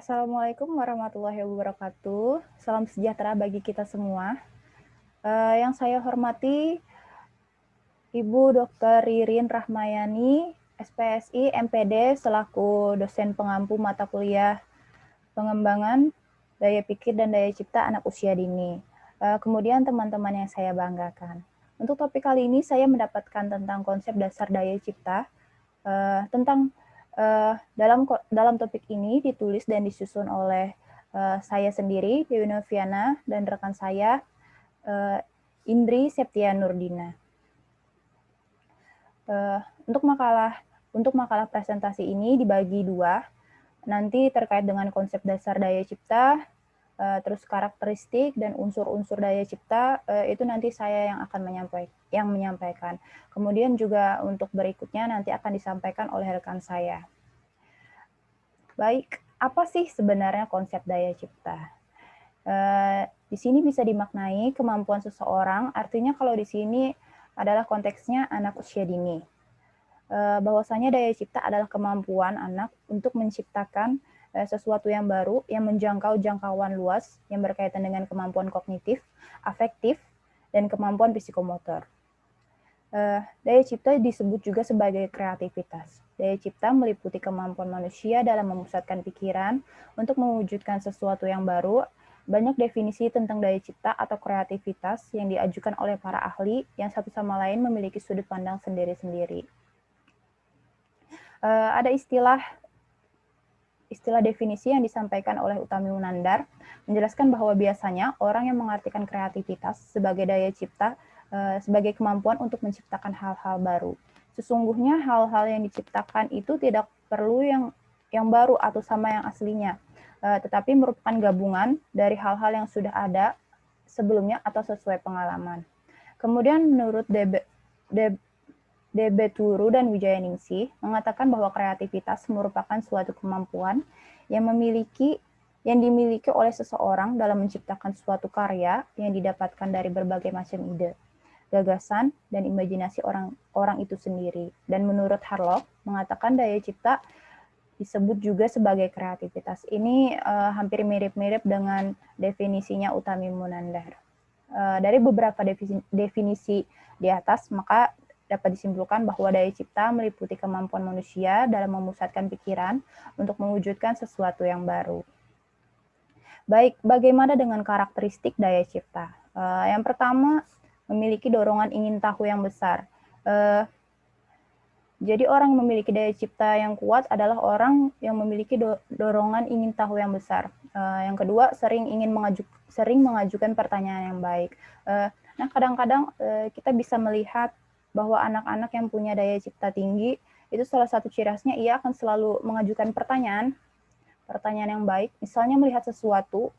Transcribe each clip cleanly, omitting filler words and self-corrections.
Assalamualaikum warahmatullahi wabarakatuh. Salam sejahtera bagi kita semua. Yang saya hormati Ibu Dr. Ririn Rahmayani, SPSI, MPD, selaku dosen pengampu mata kuliah pengembangan daya pikir dan daya cipta anak usia dini. Kemudian teman-teman yang saya banggakan. Untuk topik kali ini saya mendapatkan tentang konsep dasar daya cipta. Dalam topik ini ditulis dan disusun oleh saya sendiri, Dewi Noviana, dan rekan saya, Indri Septia Nurdina. Untuk makalah presentasi ini dibagi dua, nanti terkait dengan konsep dasar daya cipta, terus karakteristik dan unsur-unsur daya cipta, itu nanti saya yang menyampaikan. Kemudian juga untuk berikutnya nanti akan disampaikan oleh rekan saya. Baik, apa sih sebenarnya konsep daya cipta? Di sini bisa dimaknai kemampuan seseorang, artinya kalau di sini adalah konteksnya anak usia dini. Bahwasanya daya cipta adalah kemampuan anak untuk menciptakan sesuatu yang baru yang menjangkau jangkauan luas yang berkaitan dengan kemampuan kognitif, afektif, dan kemampuan psikomotor. Daya cipta disebut juga sebagai kreativitas. Daya cipta meliputi kemampuan manusia dalam memusatkan pikiran untuk mewujudkan sesuatu yang baru. Banyak definisi tentang daya cipta atau kreativitas yang diajukan oleh para ahli yang satu sama lain memiliki sudut pandang sendiri-sendiri. Ada istilah definisi yang disampaikan oleh Utami Munandar menjelaskan bahwa biasanya orang yang mengartikan kreativitas sebagai daya cipta sebagai kemampuan untuk menciptakan hal-hal baru. Sesungguhnya hal-hal yang diciptakan itu tidak perlu yang baru atau sama yang aslinya, tetapi merupakan gabungan dari hal-hal yang sudah ada sebelumnya atau sesuai pengalaman. Kemudian menurut DB Turu dan Wijayaningsih mengatakan bahwa kreativitas merupakan suatu kemampuan yang dimiliki oleh seseorang dalam menciptakan suatu karya yang didapatkan dari berbagai macam ide, gagasan, dan imajinasi orang itu sendiri. Dan menurut Harlow mengatakan daya cipta disebut juga sebagai kreativitas. Ini hampir mirip-mirip dengan definisinya Utami Munandar. Dari beberapa definisi di atas, maka dapat disimpulkan bahwa daya cipta meliputi kemampuan manusia dalam memusatkan pikiran untuk mewujudkan sesuatu yang baru. Baik, bagaimana dengan karakteristik daya cipta? Yang pertama, memiliki dorongan ingin tahu yang besar. Jadi orang memiliki daya cipta yang kuat adalah orang yang memiliki dorongan ingin tahu yang besar. Yang kedua, sering mengajukan pertanyaan yang baik. Nah, kadang-kadang kita bisa melihat bahwa anak-anak yang punya daya cipta tinggi, itu salah satu ciri khasnya ia akan selalu mengajukan pertanyaan yang baik. Misalnya melihat sesuatu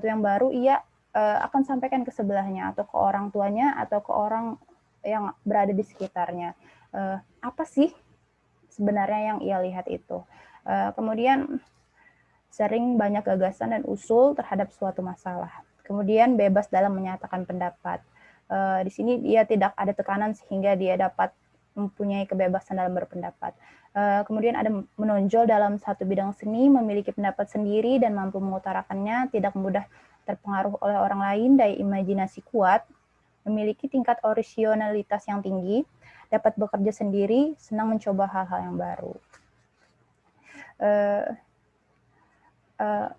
yang baru, ia akan sampaikan ke sebelahnya, atau ke orang tuanya, atau ke orang yang berada di sekitarnya. Apa sih sebenarnya yang ia lihat itu? Kemudian sering banyak gagasan dan usul terhadap suatu masalah. Kemudian bebas dalam menyatakan pendapat. Di sini dia tidak ada tekanan sehingga dia dapat mempunyai kebebasan dalam berpendapat. Kemudian ada menonjol dalam satu bidang seni, memiliki pendapat sendiri dan mampu mengutarakannya, tidak mudah terpengaruh oleh orang lain, daya imajinasi kuat, memiliki tingkat orisinalitas yang tinggi, dapat bekerja sendiri, senang mencoba hal-hal yang baru.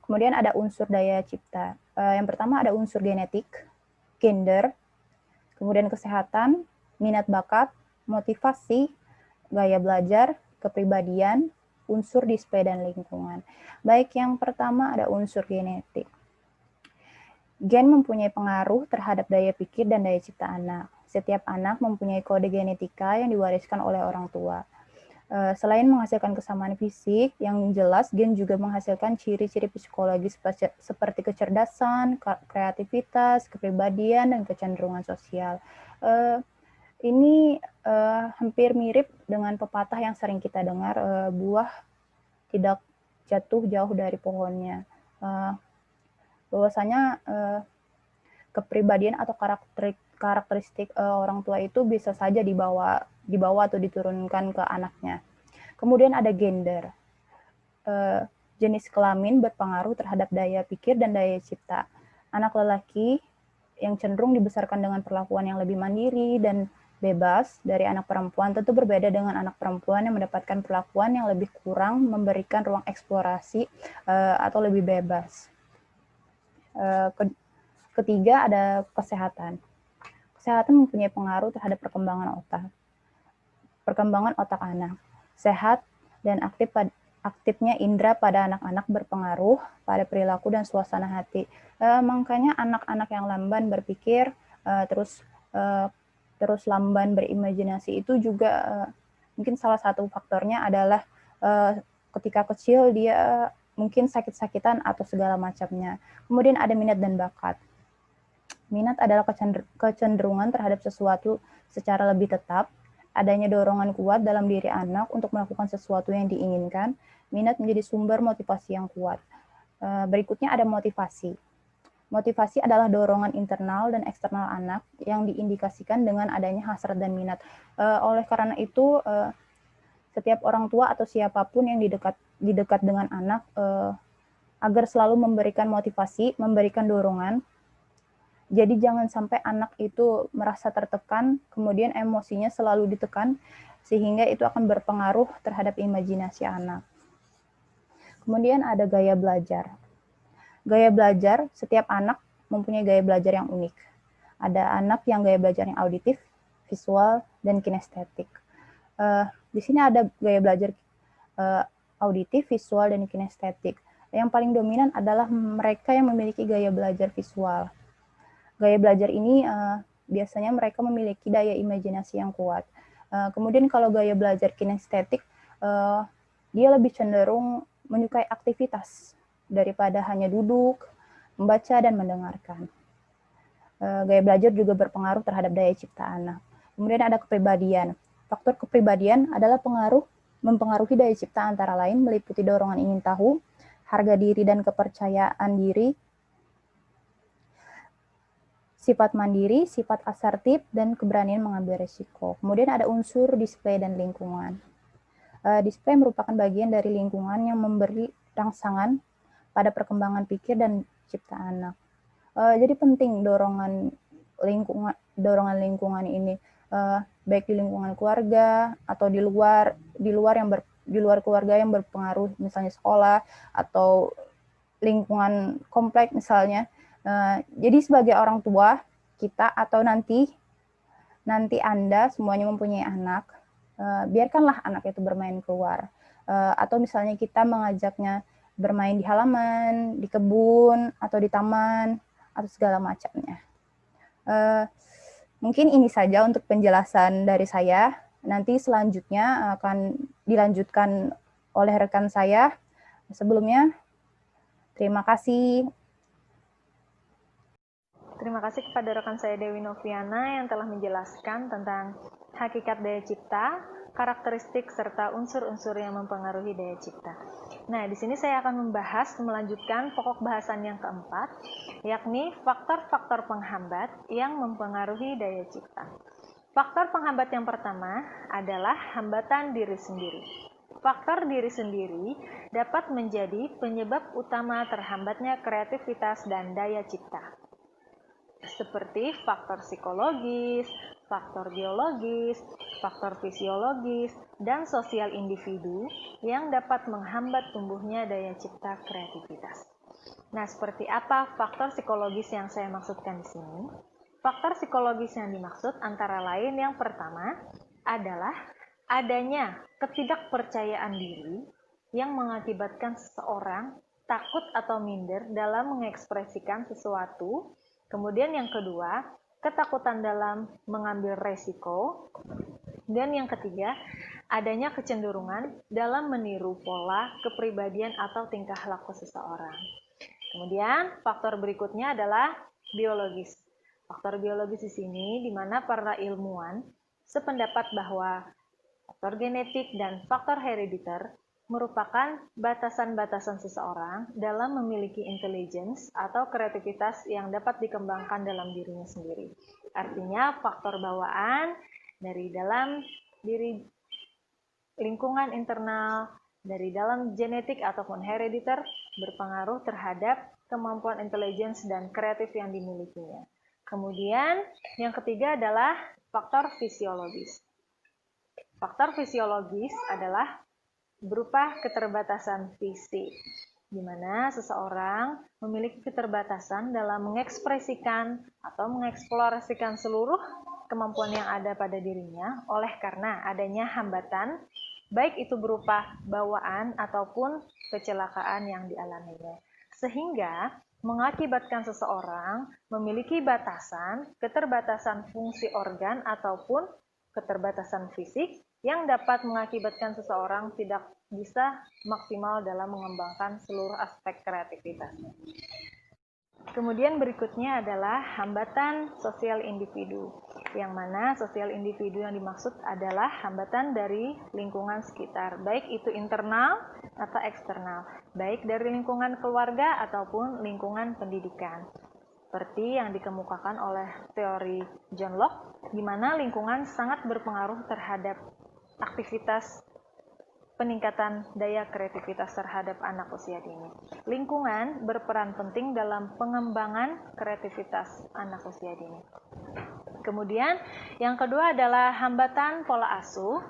Kemudian ada unsur daya cipta. Yang pertama ada unsur genetik, gender, kemudian kesehatan, minat bakat, motivasi, gaya belajar, kepribadian, unsur display dan lingkungan. Baik, yang pertama ada unsur genetik. Gen mempunyai pengaruh terhadap daya pikir dan daya cipta anak. Setiap anak mempunyai kode genetika yang diwariskan oleh orang tua. Selain menghasilkan kesamaan fisik yang jelas, gen juga menghasilkan ciri-ciri psikologis seperti kecerdasan, kreativitas, kepribadian, dan kecenderungan sosial. Ini hampir mirip dengan pepatah yang sering kita dengar, buah tidak jatuh jauh dari pohonnya. Bahwasanya kepribadian atau karakteristik orang tua itu bisa saja dibawa atau diturunkan ke anaknya. Kemudian ada gender. jenis kelamin berpengaruh terhadap daya pikir dan daya cipta. Anak lelaki yang cenderung dibesarkan dengan perlakuan yang lebih mandiri dan bebas dari anak perempuan tentu berbeda dengan anak perempuan yang mendapatkan perlakuan yang lebih kurang memberikan ruang eksplorasi atau lebih bebas. Ketiga ada kesehatan. Kesehatan mempunyai pengaruh terhadap perkembangan otak anak. Sehat dan aktifnya indera pada anak-anak berpengaruh pada perilaku dan suasana hati. Makanya anak-anak yang lamban berpikir, terus lamban berimajinasi itu juga mungkin salah satu faktornya adalah ketika kecil dia mungkin sakit-sakitan atau segala macamnya. Kemudian ada minat dan bakat. Minat adalah kecenderungan terhadap sesuatu secara lebih tetap. Adanya dorongan kuat dalam diri anak untuk melakukan sesuatu yang diinginkan. Minat menjadi sumber motivasi yang kuat. Berikutnya ada motivasi. Motivasi adalah dorongan internal dan eksternal anak yang diindikasikan dengan adanya hasrat dan minat. Oleh karena itu, setiap orang tua atau siapapun yang didekat dengan anak agar selalu memberikan motivasi, memberikan dorongan. Jadi jangan sampai anak itu merasa tertekan, kemudian emosinya selalu ditekan, sehingga itu akan berpengaruh terhadap imajinasi anak. Kemudian ada gaya belajar. Gaya belajar, setiap anak mempunyai gaya belajar yang unik. Ada anak yang gaya belajar yang auditif, visual, dan kinestetik. Di sini ada gaya belajar auditif, visual, dan kinestetik. Yang paling dominan adalah mereka yang memiliki gaya belajar visual. Gaya belajar ini biasanya mereka memiliki daya imajinasi yang kuat. Kemudian kalau gaya belajar kinestetik, dia lebih cenderung menyukai aktivitas daripada hanya duduk, membaca, dan mendengarkan. Gaya belajar juga berpengaruh terhadap daya cipta anak. Kemudian ada kepribadian. Faktor kepribadian adalah mempengaruhi daya cipta antara lain meliputi dorongan ingin tahu, harga diri dan kepercayaan diri, sifat mandiri, sifat asertif, dan keberanian mengambil risiko. Kemudian ada unsur display dan lingkungan. Display merupakan bagian dari lingkungan yang memberi rangsangan pada perkembangan pikir dan cipta anak. Jadi penting dorongan lingkungan ini, baik di lingkungan keluarga atau di luar keluarga yang berpengaruh, misalnya sekolah atau lingkungan komplek misalnya. Jadi sebagai orang tua kita atau nanti Anda semuanya mempunyai anak, biarkanlah anak itu bermain keluar. Atau misalnya kita mengajaknya bermain di halaman, di kebun, atau di taman, atau segala macamnya. Mungkin ini saja untuk penjelasan dari saya. Nanti selanjutnya akan dilanjutkan oleh rekan saya. Sebelumnya, terima kasih. Terima kasih kepada rekan saya Dewi Noviana yang telah menjelaskan tentang hakikat daya cipta, karakteristik, serta unsur-unsur yang mempengaruhi daya cipta. Nah, di sini saya akan melanjutkan pokok bahasan yang keempat, yakni faktor-faktor penghambat yang mempengaruhi daya cipta. Faktor penghambat yang pertama adalah hambatan diri sendiri. Faktor diri sendiri dapat menjadi penyebab utama terhambatnya kreativitas dan daya cipta, seperti faktor psikologis, faktor biologis, faktor fisiologis, dan sosial individu yang dapat menghambat tumbuhnya daya cipta kreativitas. Nah, seperti apa faktor psikologis yang saya maksudkan di sini? Faktor psikologis yang dimaksud antara lain yang pertama adalah adanya ketidakpercayaan diri yang mengakibatkan seseorang takut atau minder dalam mengekspresikan sesuatu. Kemudian yang kedua, ketakutan dalam mengambil resiko. Dan yang ketiga, adanya kecenderungan dalam meniru pola, kepribadian, atau tingkah laku seseorang. Kemudian, faktor berikutnya adalah biologis. Faktor biologis di sini di mana para ilmuwan sependapat bahwa faktor genetik dan faktor herediter merupakan batasan-batasan seseorang dalam memiliki intelligence atau kreativitas yang dapat dikembangkan dalam dirinya sendiri. Artinya faktor bawaan dari dalam diri, lingkungan internal, dari dalam genetik ataupun herediter berpengaruh terhadap kemampuan intelligence dan kreatif yang dimilikinya. Kemudian yang ketiga adalah faktor fisiologis. Faktor fisiologis adalah berupa keterbatasan fisik, di mana seseorang memiliki keterbatasan dalam mengekspresikan atau mengeksplorasikan seluruh kemampuan yang ada pada dirinya oleh karena adanya hambatan, baik itu berupa bawaan ataupun kecelakaan yang dialaminya. Sehingga mengakibatkan seseorang memiliki keterbatasan fungsi organ ataupun keterbatasan fisik yang dapat mengakibatkan seseorang tidak bisa maksimal dalam mengembangkan seluruh aspek kreativitasnya. Kemudian berikutnya adalah hambatan sosial individu, yang mana sosial individu yang dimaksud adalah hambatan dari lingkungan sekitar, baik itu internal atau eksternal, baik dari lingkungan keluarga ataupun lingkungan pendidikan. Seperti yang dikemukakan oleh teori John Locke, di mana lingkungan sangat berpengaruh terhadap aktivitas peningkatan daya kreativitas terhadap anak usia dini. Lingkungan berperan penting dalam pengembangan kreativitas anak usia dini. Kemudian yang kedua adalah hambatan pola asuh.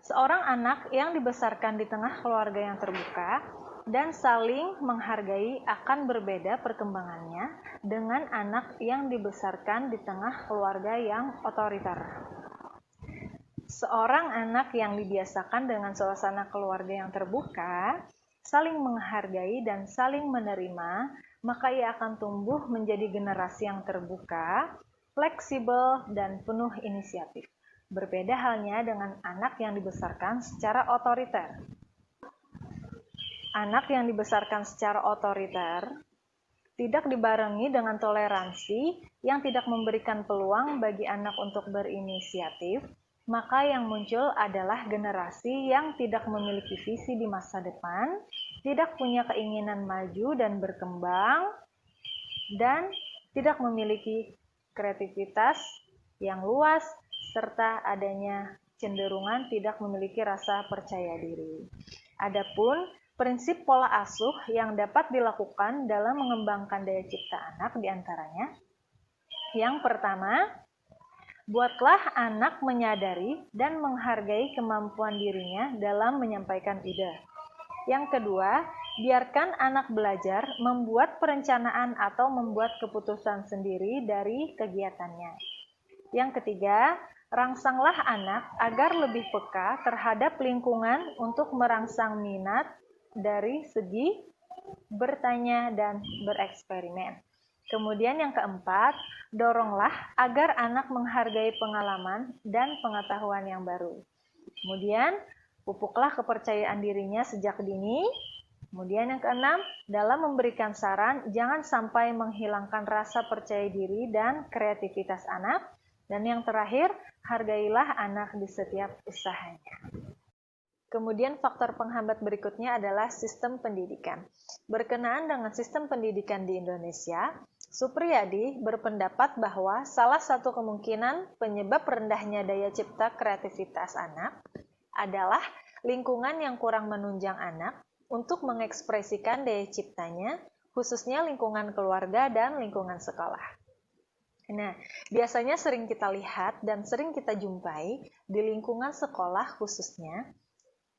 Seorang anak yang dibesarkan di tengah keluarga yang terbuka dan saling menghargai akan berbeda perkembangannya dengan anak yang dibesarkan di tengah keluarga yang otoriter. Seorang anak yang dibiasakan dengan suasana keluarga yang terbuka, saling menghargai dan saling menerima, maka ia akan tumbuh menjadi generasi yang terbuka, fleksibel, dan penuh inisiatif. Berbeda halnya dengan anak yang dibesarkan secara otoriter. Anak yang dibesarkan secara otoriter tidak dibarengi dengan toleransi yang tidak memberikan peluang bagi anak untuk berinisiatif, maka yang muncul adalah generasi yang tidak memiliki visi di masa depan, tidak punya keinginan maju dan berkembang, dan tidak memiliki kreativitas yang luas, serta adanya cenderungan tidak memiliki rasa percaya diri. Adapun prinsip pola asuh yang dapat dilakukan dalam mengembangkan daya cipta anak diantaranya, yang pertama, buatlah anak menyadari dan menghargai kemampuan dirinya dalam menyampaikan ide. Yang kedua, biarkan anak belajar membuat perencanaan atau membuat keputusan sendiri dari kegiatannya. Yang ketiga, rangsanglah anak agar lebih peka terhadap lingkungan untuk merangsang minat dari segi bertanya dan bereksperimen. Kemudian yang keempat, doronglah agar anak menghargai pengalaman dan pengetahuan yang baru. Kemudian, pupuklah kepercayaan dirinya sejak dini. Kemudian yang keenam, dalam memberikan saran, jangan sampai menghilangkan rasa percaya diri dan kreativitas anak. Dan yang terakhir, hargailah anak di setiap usahanya. Kemudian faktor penghambat berikutnya adalah sistem pendidikan. Berkenaan dengan sistem pendidikan di Indonesia, Supriyadi berpendapat bahwa salah satu kemungkinan penyebab rendahnya daya cipta kreativitas anak adalah lingkungan yang kurang menunjang anak untuk mengekspresikan daya ciptanya, khususnya lingkungan keluarga dan lingkungan sekolah. Nah, biasanya sering kita lihat dan sering kita jumpai di lingkungan sekolah khususnya,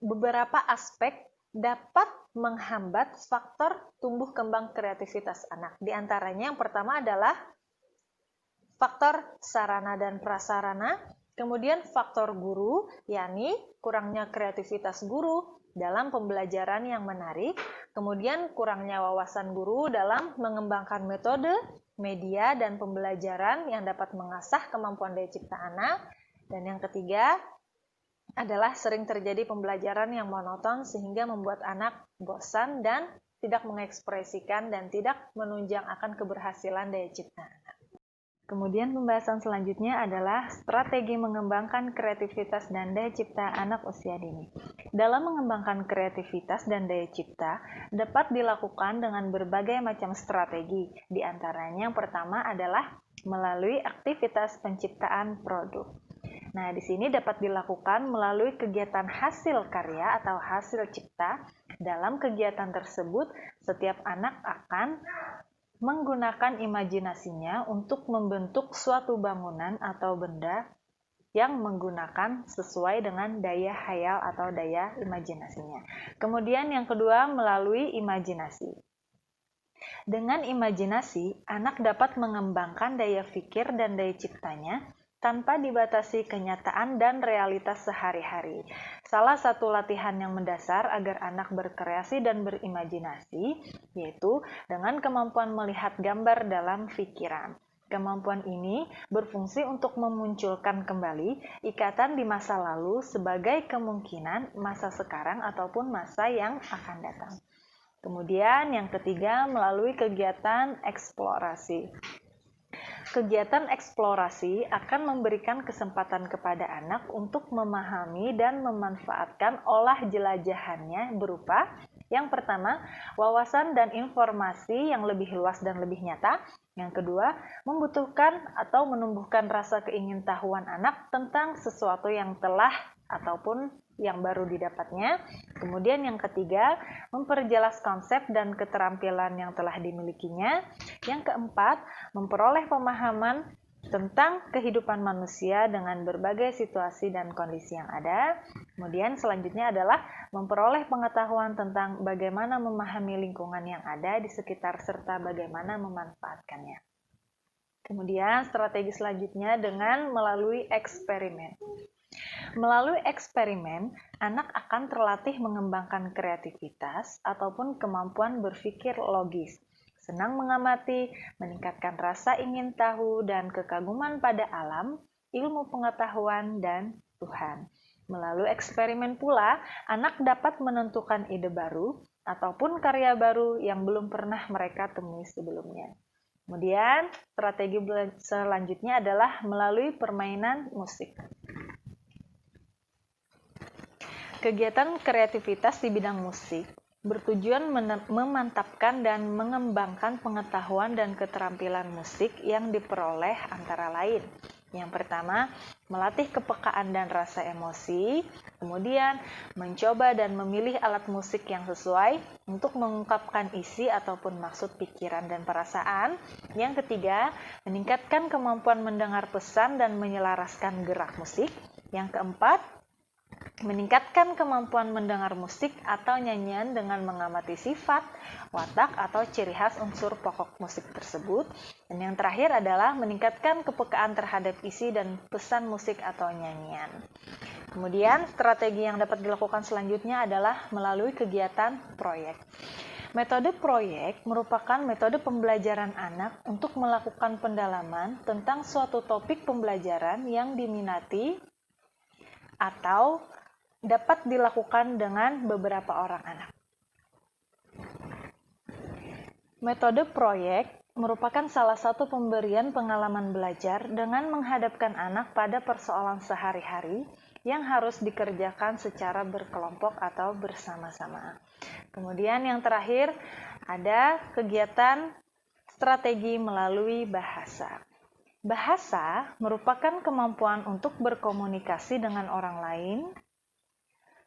beberapa aspek dapat menghambat faktor tumbuh kembang kreativitas anak. Di antaranya yang pertama adalah faktor sarana dan prasarana, kemudian faktor guru, yakni kurangnya kreativitas guru dalam pembelajaran yang menarik, kemudian kurangnya wawasan guru dalam mengembangkan metode, media, dan pembelajaran yang dapat mengasah kemampuan daya cipta anak, dan yang ketiga adalah sering terjadi pembelajaran yang monoton sehingga membuat anak bosan dan tidak mengekspresikan dan tidak menunjang akan keberhasilan daya cipta anak. Kemudian pembahasan selanjutnya adalah strategi mengembangkan kreativitas dan daya cipta anak usia dini. Dalam mengembangkan kreativitas dan daya cipta dapat dilakukan dengan berbagai macam strategi. Di antaranya yang pertama adalah melalui aktivitas penciptaan produk. Nah, di sini dapat dilakukan melalui kegiatan hasil karya atau hasil cipta. Dalam kegiatan tersebut, setiap anak akan menggunakan imajinasinya untuk membentuk suatu bangunan atau benda yang menggunakan sesuai dengan daya hayal atau daya imajinasinya. Kemudian yang kedua, melalui imajinasi. Dengan imajinasi, anak dapat mengembangkan daya pikir dan daya ciptanya tanpa dibatasi kenyataan dan realitas sehari-hari. Salah satu latihan yang mendasar agar anak berkreasi dan berimajinasi yaitu dengan kemampuan melihat gambar dalam pikiran. Kemampuan ini berfungsi untuk memunculkan kembali ikatan di masa lalu sebagai kemungkinan masa sekarang ataupun masa yang akan datang. Kemudian yang ketiga, melalui kegiatan eksplorasi. Kegiatan eksplorasi akan memberikan kesempatan kepada anak untuk memahami dan memanfaatkan olah jelajahannya berupa yang pertama, wawasan dan informasi yang lebih luas dan lebih nyata. Yang kedua, membutuhkan atau menumbuhkan rasa keingintahuan anak tentang sesuatu yang telah ataupun yang baru didapatnya. Kemudian yang ketiga, memperjelas konsep dan keterampilan yang telah dimilikinya. Yang keempat, memperoleh pemahaman tentang kehidupan manusia dengan berbagai situasi dan kondisi yang ada. Kemudian selanjutnya adalah memperoleh pengetahuan tentang bagaimana memahami lingkungan yang ada di sekitar serta bagaimana memanfaatkannya. Kemudian strategi selanjutnya dengan melalui eksperimen. Melalui eksperimen, anak akan terlatih mengembangkan kreativitas ataupun kemampuan berpikir logis, senang mengamati, meningkatkan rasa ingin tahu dan kekaguman pada alam, ilmu pengetahuan, dan Tuhan. Melalui eksperimen pula, anak dapat menentukan ide baru ataupun karya baru yang belum pernah mereka temui sebelumnya. Kemudian, strategi selanjutnya adalah melalui permainan musik. Kegiatan kreativitas di bidang musik bertujuan memantapkan dan mengembangkan pengetahuan dan keterampilan musik yang diperoleh antara lain. Yang pertama, melatih kepekaan dan rasa emosi, kemudian mencoba dan memilih alat musik yang sesuai untuk mengungkapkan isi ataupun maksud pikiran dan perasaan. Yang ketiga, meningkatkan kemampuan mendengar pesan dan menyelaraskan gerak musik. Yang keempat, meningkatkan kemampuan mendengar musik atau nyanyian dengan mengamati sifat, watak, atau ciri khas unsur pokok musik tersebut. Dan yang terakhir adalah meningkatkan kepekaan terhadap isi dan pesan musik atau nyanyian. Kemudian, strategi yang dapat dilakukan selanjutnya adalah melalui kegiatan proyek. Metode proyek merupakan metode pembelajaran anak untuk melakukan pendalaman tentang suatu topik pembelajaran yang diminati atau dapat dilakukan dengan beberapa orang anak. Metode proyek merupakan salah satu pemberian pengalaman belajar dengan menghadapkan anak pada persoalan sehari-hari yang harus dikerjakan secara berkelompok atau bersama-sama. Kemudian yang terakhir ada kegiatan strategi melalui bahasa. Bahasa merupakan kemampuan untuk berkomunikasi dengan orang lain.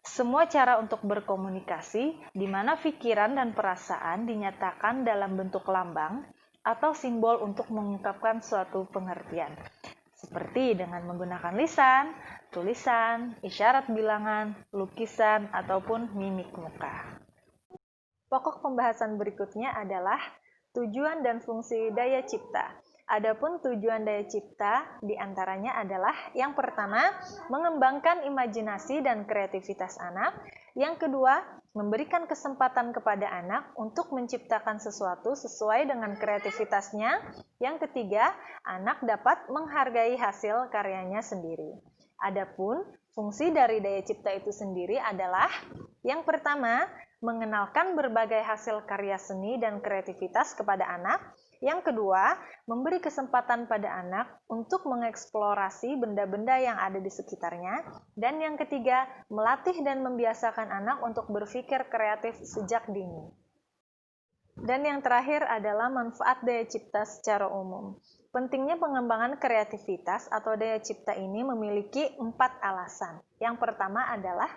Semua cara untuk berkomunikasi di mana pikiran dan perasaan dinyatakan dalam bentuk lambang atau simbol untuk mengungkapkan suatu pengertian. Seperti dengan menggunakan lisan, tulisan, isyarat bilangan, lukisan, ataupun mimik muka. Pokok pembahasan berikutnya adalah tujuan dan fungsi daya cipta. Adapun tujuan daya cipta diantaranya adalah yang pertama, mengembangkan imajinasi dan kreativitas anak. Yang kedua, memberikan kesempatan kepada anak untuk menciptakan sesuatu sesuai dengan kreativitasnya. Yang ketiga, anak dapat menghargai hasil karyanya sendiri. Adapun fungsi dari daya cipta itu sendiri adalah yang pertama, mengenalkan berbagai hasil karya seni dan kreativitas kepada anak. Yang kedua, memberi kesempatan pada anak untuk mengeksplorasi benda-benda yang ada di sekitarnya. Dan yang ketiga, melatih dan membiasakan anak untuk berpikir kreatif sejak dini. Dan yang terakhir adalah manfaat daya cipta secara umum. pentingnya pengembangan kreativitas atau daya cipta ini memiliki 4 alasan. Yang pertama adalah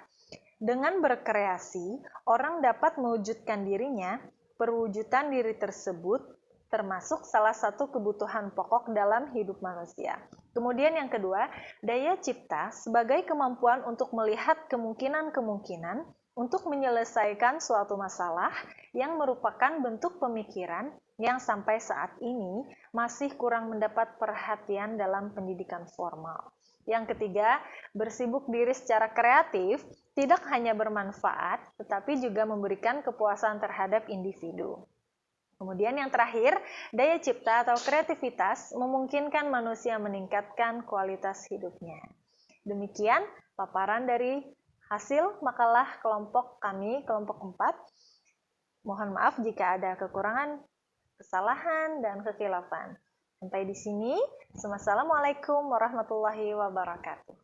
dengan berkreasi, orang dapat mewujudkan dirinya. Perwujudan diri tersebut termasuk salah satu kebutuhan pokok dalam hidup manusia. Kemudian yang kedua, daya cipta sebagai kemampuan untuk melihat kemungkinan-kemungkinan untuk menyelesaikan suatu masalah yang merupakan bentuk pemikiran yang sampai saat ini masih kurang mendapat perhatian dalam pendidikan formal. Yang ketiga, bersibuk diri secara kreatif tidak hanya bermanfaat, tetapi juga memberikan kepuasan terhadap individu. Kemudian yang terakhir, daya cipta atau kreativitas memungkinkan manusia meningkatkan kualitas hidupnya. Demikian paparan dari hasil makalah kelompok kami, kelompok 4. Mohon maaf jika ada kekurangan, kesalahan, dan kekhilafan. Sampai di sini. Wassalamualaikum warahmatullahi wabarakatuh.